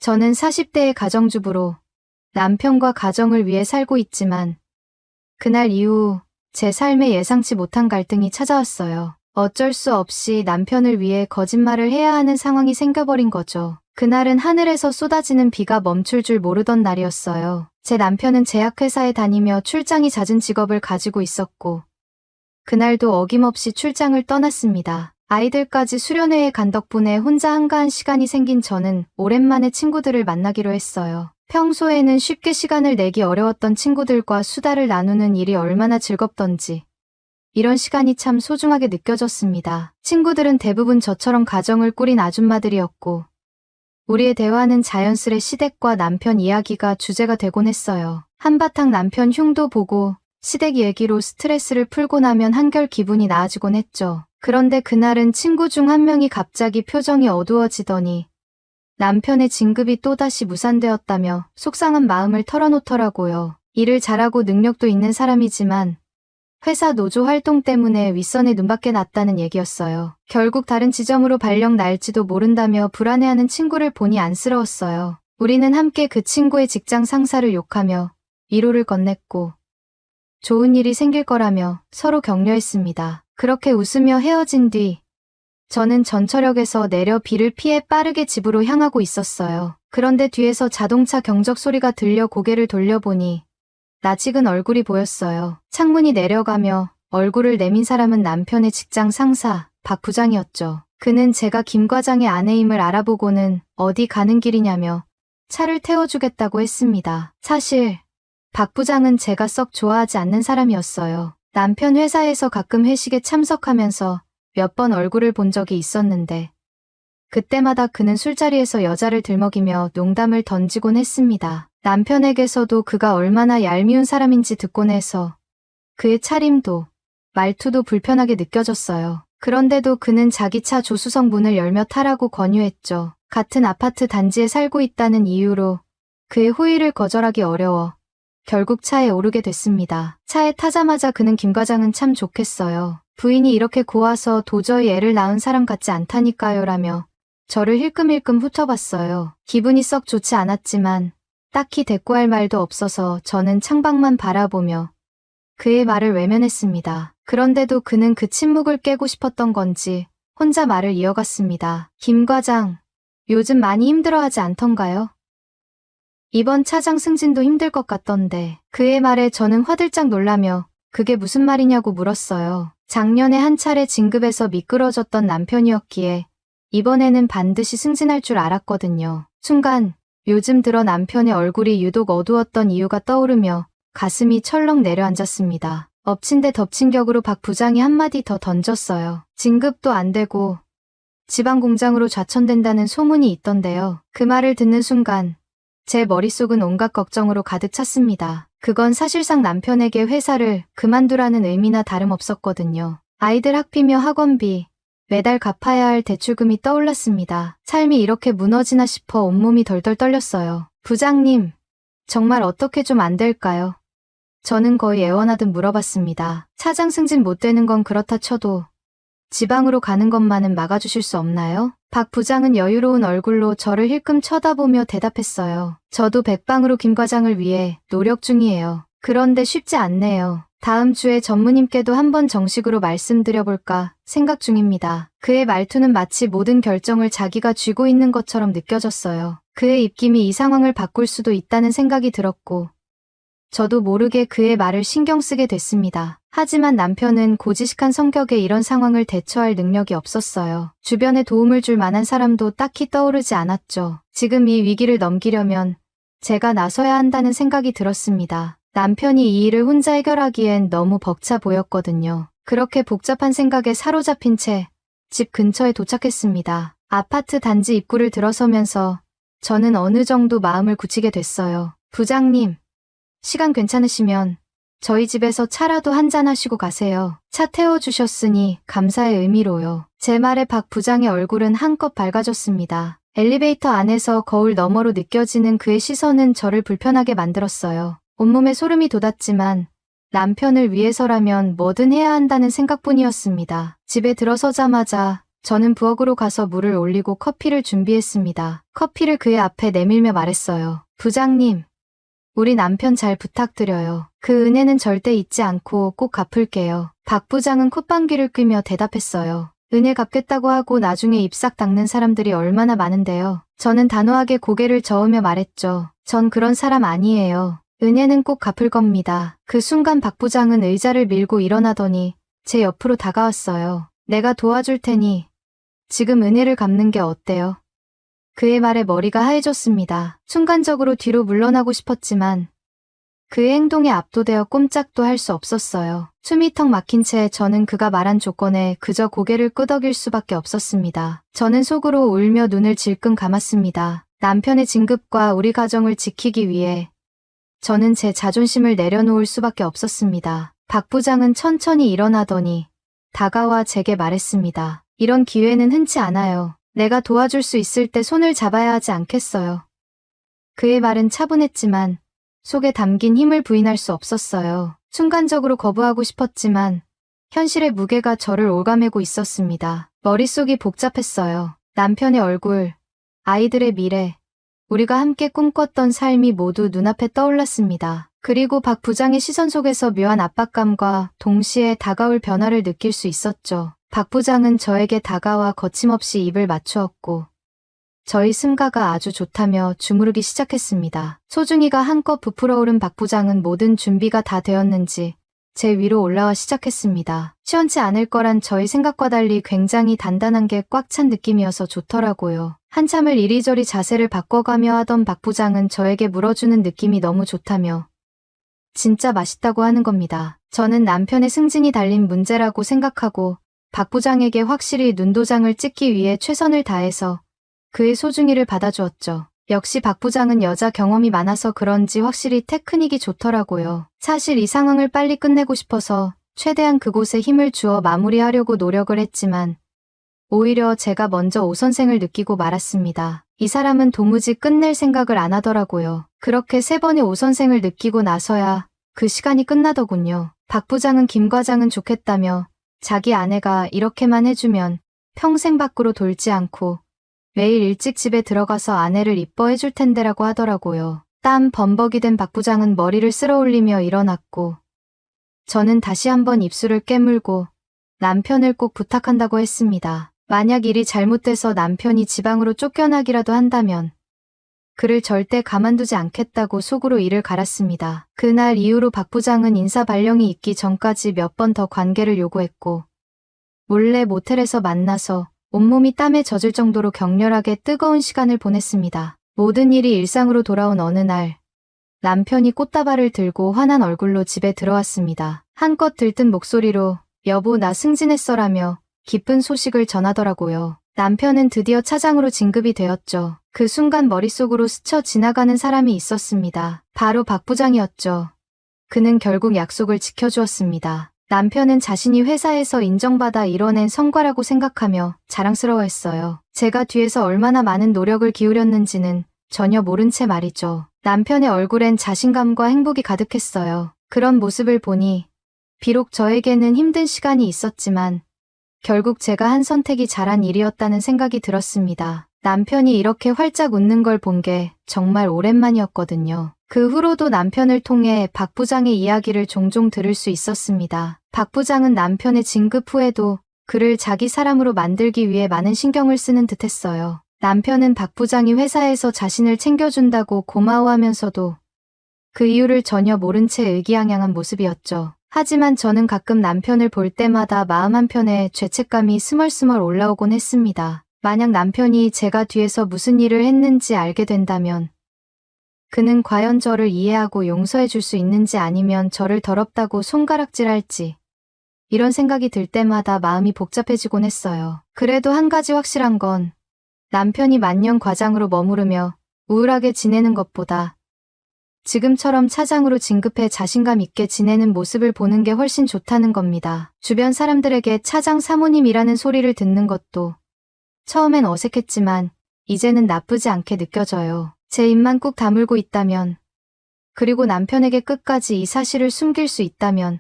저는 40대의 가정주부로 남편과 가정을 위해 살고 있지만 그날 이후 제 삶에 예상치 못한 갈등이 찾아왔어요. 어쩔 수 없이 남편을 위해 거짓말을 해야 하는 상황이 생겨버린 거죠. 그날은 하늘에서 쏟아지는 비가 멈출 줄 모르던 날이었어요. 제 남편은 제약회사에 다니며 출장이 잦은 직업을 가지고 있었고 그날도 어김없이 출장을 떠났습니다. 아이들까지 수련회에 간 덕분에 혼자 한가한 시간이 생긴 저는 오랜만에 친구들을 만나기로 했어요. 평소에는 쉽게 시간을 내기 어려웠던 친구들과 수다를 나누는 일이 얼마나 즐겁던지 이런 시간이 참 소중하게 느껴졌습니다. 친구들은 대부분 저처럼 가정을 꾸린 아줌마들이었고 우리의 대화는 자연스레 시댁과 남편 이야기가 주제가 되곤 했어요. 한바탕 남편 흉도 보고 시댁 얘기로 스트레스를 풀고 나면 한결 기분이 나아지곤 했죠. 그런데 그날은 친구 중 한 명이 갑자기 표정이 어두워지더니 남편의 진급이 또다시 무산되었다며 속상한 마음을 털어놓더라고요. 일을 잘하고 능력도 있는 사람이지만 회사 노조 활동 때문에 윗선의 눈밖에 났다는 얘기였어요. 결국 다른 지점으로 발령 날지도 모른다며 불안해하는 친구를 보니 안쓰러웠어요. 우리는 함께 그 친구의 직장 상사를 욕하며 위로를 건넸고 좋은 일이 생길 거라며 서로 격려했습니다. 그렇게 웃으며 헤어진 뒤 저는 전철역에서 내려 비를 피해 빠르게 집으로 향하고 있었어요. 그런데 뒤에서 자동차 경적 소리가 들려 고개를 돌려보니 낯익은 얼굴이 보였어요. 창문이 내려가며 얼굴을 내민 사람은 남편의 직장 상사 박 부장이었죠. 그는 제가 김 과장의 아내임을 알아보고는 어디 가는 길이냐며 차를 태워주겠다고 했습니다. 사실 박 부장은 제가 썩 좋아하지 않는 사람이었어요. 남편 회사에서 가끔 회식에 참석하면서 몇 번 얼굴을 본 적이 있었는데 그때마다 그는 술자리에서 여자를 들먹이며 농담을 던지곤 했습니다. 남편에게서도 그가 얼마나 얄미운 사람인지 듣곤 해서 그의 차림도 말투도 불편하게 느껴졌어요. 그런데도 그는 자기 차 조수석 문을 열며 타라고 권유했죠. 같은 아파트 단지에 살고 있다는 이유로 그의 호의를 거절하기 어려워 결국 차에 오르게 됐습니다. 차에 타자마자 그는 김 과장은 참 좋겠어요. 부인이 이렇게 고와서 도저히 애를 낳은 사람 같지 않다니까요 라며 저를 힐끔힐끔 훑어봤어요. 기분이 썩 좋지 않았지만 딱히 대꾸할 말도 없어서 저는 창밖만 바라보며 그의 말을 외면했습니다. 그런데도 그는 그 침묵을 깨고 싶었던 건지 혼자 말을 이어갔습니다. 김 과장, 요즘 많이 힘들어하지 않던가요? 이번 차장 승진도 힘들 것 같던데. 그의 말에 저는 화들짝 놀라며 그게 무슨 말이냐고 물었어요. 작년에 한 차례 진급에서 미끄러졌던 남편이었기에 이번에는 반드시 승진할 줄 알았거든요. 순간 요즘 들어 남편의 얼굴이 유독 어두웠던 이유가 떠오르며 가슴이 철렁 내려앉았습니다. 엎친 데 덮친 격으로 박 부장이 한마디 더 던졌어요. 진급도 안 되고 지방 공장으로 좌천된다는 소문이 있던데요. 그 말을 듣는 순간 제 머릿속은 온갖 걱정으로 가득 찼습니다. 그건 사실상 남편에게 회사를 그만두라는 의미나 다름없었거든요. 아이들 학비며 학원비, 매달 갚아야 할 대출금이 떠올랐습니다. 삶이 이렇게 무너지나 싶어 온몸이 덜덜 떨렸어요. 부장님, 정말 어떻게 좀 안 될까요? 저는 거의 애원하듯 물어봤습니다. 차장 승진 못 되는 건 그렇다 쳐도 지방으로 가는 것만은 막아주실 수 없나요? 박 부장은 여유로운 얼굴로 저를 힐끔 쳐다보며 대답했어요. 저도 백방으로 김 과장을 위해 노력 중이에요. 그런데 쉽지 않네요. 다음 주에 전무님께도 한번 정식으로 말씀드려볼까 생각 중입니다. 그의 말투는 마치 모든 결정을 자기가 쥐고 있는 것처럼 느껴졌어요. 그의 입김이 이 상황을 바꿀 수도 있다는 생각이 들었고 저도 모르게 그의 말을 신경 쓰게 됐습니다. 하지만 남편은 고지식한 성격에 이런 상황을 대처할 능력이 없었어요. 주변에 도움을 줄 만한 사람도 딱히 떠오르지 않았죠. 지금 이 위기를 넘기려면 제가 나서야 한다는 생각이 들었습니다. 남편이 이 일을 혼자 해결하기엔 너무 벅차 보였거든요. 그렇게 복잡한 생각에 사로잡힌 채 집 근처에 도착했습니다. 아파트 단지 입구를 들어서면서 저는 어느 정도 마음을 굳히게 됐어요. 부장님, 시간 괜찮으시면 저희 집에서 차라도 한잔 하시고 가세요. 차 태워주셨으니 감사의 의미로요. 제 말에 박 부장의 얼굴은 한껏 밝아졌습니다. 엘리베이터 안에서 거울 너머로 느껴지는 그의 시선은 저를 불편하게 만들었어요. 온몸에 소름이 돋았지만 남편을 위해서라면 뭐든 해야 한다는 생각뿐이었습니다. 집에 들어서자마자 저는 부엌으로 가서 물을 올리고 커피를 준비했습니다. 커피를 그의 앞에 내밀며 말했어요. 부장님, 우리 남편 잘 부탁드려요. 그 은혜는 절대 잊지 않고 꼭 갚을게요. 박 부장은 콧방귀를 뀌며 대답했어요. 은혜 갚겠다고 하고 나중에 입싹 닦는 사람들이 얼마나 많은데요. 저는 단호하게 고개를 저으며 말했죠. 전 그런 사람 아니에요. 은혜는 꼭 갚을 겁니다. 그 순간 박 부장은 의자를 밀고 일어나더니 제 옆으로 다가왔어요. 내가 도와줄 테니 지금 은혜를 갚는 게 어때요? 그의 말에 머리가 하얘졌습니다. 순간적으로 뒤로 물러나고 싶었지만 그의 행동에 압도되어 꼼짝도 할 수 없었어요. 숨이 턱 막힌 채 저는 그가 말한 조건에 그저 고개를 끄덕일 수밖에 없었습니다. 저는 속으로 울며 눈을 질끈 감았습니다. 남편의 진급과 우리 가정을 지키기 위해 저는 제 자존심을 내려놓을 수밖에 없었습니다. 박 부장은 천천히 일어나더니 다가와 제게 말했습니다. 이런 기회는 흔치 않아요. 내가 도와줄 수 있을 때 손을 잡아야 하지 않겠어요. 그의 말은 차분했지만 속에 담긴 힘을 부인할 수 없었어요. 순간적으로 거부하고 싶었지만 현실의 무게가 저를 올가매고 있었습니다. 머릿속이 복잡했어요. 남편의 얼굴, 아이들의 미래, 우리가 함께 꿈꿨던 삶이 모두 눈앞에 떠올랐습니다. 그리고 박 부장의 시선 속에서 묘한 압박감과 동시에 다가올 변화를 느낄 수 있었죠. 박 부장은 저에게 다가와 거침없이 입을 맞추었고 저희 승가가 아주 좋다며 주무르기 시작했습니다. 소중이가 한껏 부풀어 오른 박 부장은 모든 준비가 다 되었는지 제 위로 올라와 시작했습니다. 시원치 않을 거란 저희 생각과 달리 굉장히 단단한 게 꽉 찬 느낌이어서 좋더라고요. 한참을 이리저리 자세를 바꿔가며 하던 박 부장은 저에게 물어주는 느낌이 너무 좋다며 진짜 맛있다고 하는 겁니다. 저는 남편의 승진이 달린 문제라고 생각하고 박 부장에게 확실히 눈도장을 찍기 위해 최선을 다해서 그의 소중이를 받아주었죠. 역시 박 부장은 여자 경험이 많아서 그런지 확실히 테크닉이 좋더라고요. 사실 이 상황을 빨리 끝내고 싶어서 최대한 그곳에 힘을 주어 마무리하려고 노력을 했지만 오히려 제가 먼저 오 선생을 느끼고 말았습니다. 이 사람은 도무지 끝낼 생각을 안 하더라고요. 그렇게 3번의 오 선생을 느끼고 나서야 그 시간이 끝나더군요. 박 부장은 김 과장은 좋겠다며 자기 아내가 이렇게만 해주면 평생 밖으로 돌지 않고 매일 일찍 집에 들어가서 아내를 이뻐해 줄 텐데라고 하더라고요. 땀 범벅이 된 박 부장은 머리를 쓸어 올리며 일어났고 저는 다시 한번 입술을 깨물고 남편을 꼭 부탁한다고 했습니다. 만약 일이 잘못돼서 남편이 지방으로 쫓겨나기라도 한다면 그를 절대 가만두지 않겠다고 속으로 이를 갈았습니다. 그날 이후로 박 부장은 인사 발령이 있기 전까지 몇 번 더 관계를 요구했고 몰래 모텔에서 만나서 온몸이 땀에 젖을 정도로 격렬하게 뜨거운 시간을 보냈습니다. 모든 일이 일상으로 돌아온 어느 날 남편이 꽃다발을 들고 환한 얼굴로 집에 들어왔습니다. 한껏 들뜬 목소리로 여보 나 승진했어라며 기쁜 소식을 전하더라고요. 남편은 드디어 차장으로 진급이 되었죠. 그 순간 머릿속으로 스쳐 지나가는 사람이 있었습니다. 바로 박 부장이었죠. 그는 결국 약속을 지켜주었습니다. 남편은 자신이 회사에서 인정받아 이뤄낸 성과라고 생각하며 자랑스러워했어요. 제가 뒤에서 얼마나 많은 노력을 기울였는지는 전혀 모른 채 말이죠. 남편의 얼굴엔 자신감과 행복이 가득했어요. 그런 모습을 보니 비록 저에게는 힘든 시간이 있었지만 결국 제가 한 선택이 잘한 일이었다는 생각이 들었습니다. 남편이 이렇게 활짝 웃는 걸 본 게 정말 오랜만이었거든요. 그 후로도 남편을 통해 박 부장의 이야기를 종종 들을 수 있었습니다. 박 부장은 남편의 진급 후에도 그를 자기 사람으로 만들기 위해 많은 신경을 쓰는 듯했어요. 남편은 박 부장이 회사에서 자신을 챙겨준다고 고마워하면서도 그 이유를 전혀 모른 채 의기양양한 모습이었죠. 하지만 저는 가끔 남편을 볼 때마다 마음 한편에 죄책감이 스멀스멀 올라오곤 했습니다. 만약 남편이 제가 뒤에서 무슨 일을 했는지 알게 된다면 그는 과연 저를 이해하고 용서해 줄 수 있는지 아니면 저를 더럽다고 손가락질할지 이런 생각이 들 때마다 마음이 복잡해지곤 했어요. 그래도 한 가지 확실한 건 남편이 만년 과장으로 머무르며 우울하게 지내는 것보다 지금처럼 차장으로 진급해 자신감 있게 지내는 모습을 보는 게 훨씬 좋다는 겁니다. 주변 사람들에게 차장 사모님이라는 소리를 듣는 것도 처음엔 어색했지만 이제는 나쁘지 않게 느껴져요. 제 입만 꾹 다물고 있다면 그리고 남편에게 끝까지 이 사실을 숨길 수 있다면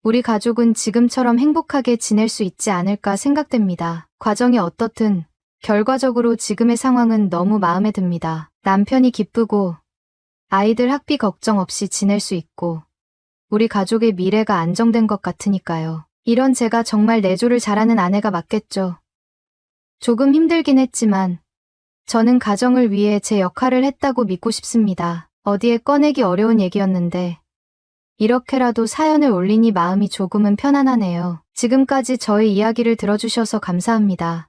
우리 가족은 지금처럼 행복하게 지낼 수 있지 않을까 생각됩니다. 과정이 어떻든 결과적으로 지금의 상황은 너무 마음에 듭니다. 남편이 기쁘고 아이들 학비 걱정 없이 지낼 수 있고 우리 가족의 미래가 안정된 것 같으니까요. 이런 제가 정말 내조를 잘하는 아내가 맞겠죠. 조금 힘들긴 했지만 저는 가정을 위해 제 역할을 했다고 믿고 싶습니다. 어디에 꺼내기 어려운 얘기였는데 이렇게라도 사연을 올리니 마음이 조금은 편안하네요. 지금까지 저의 이야기를 들어주셔서 감사합니다.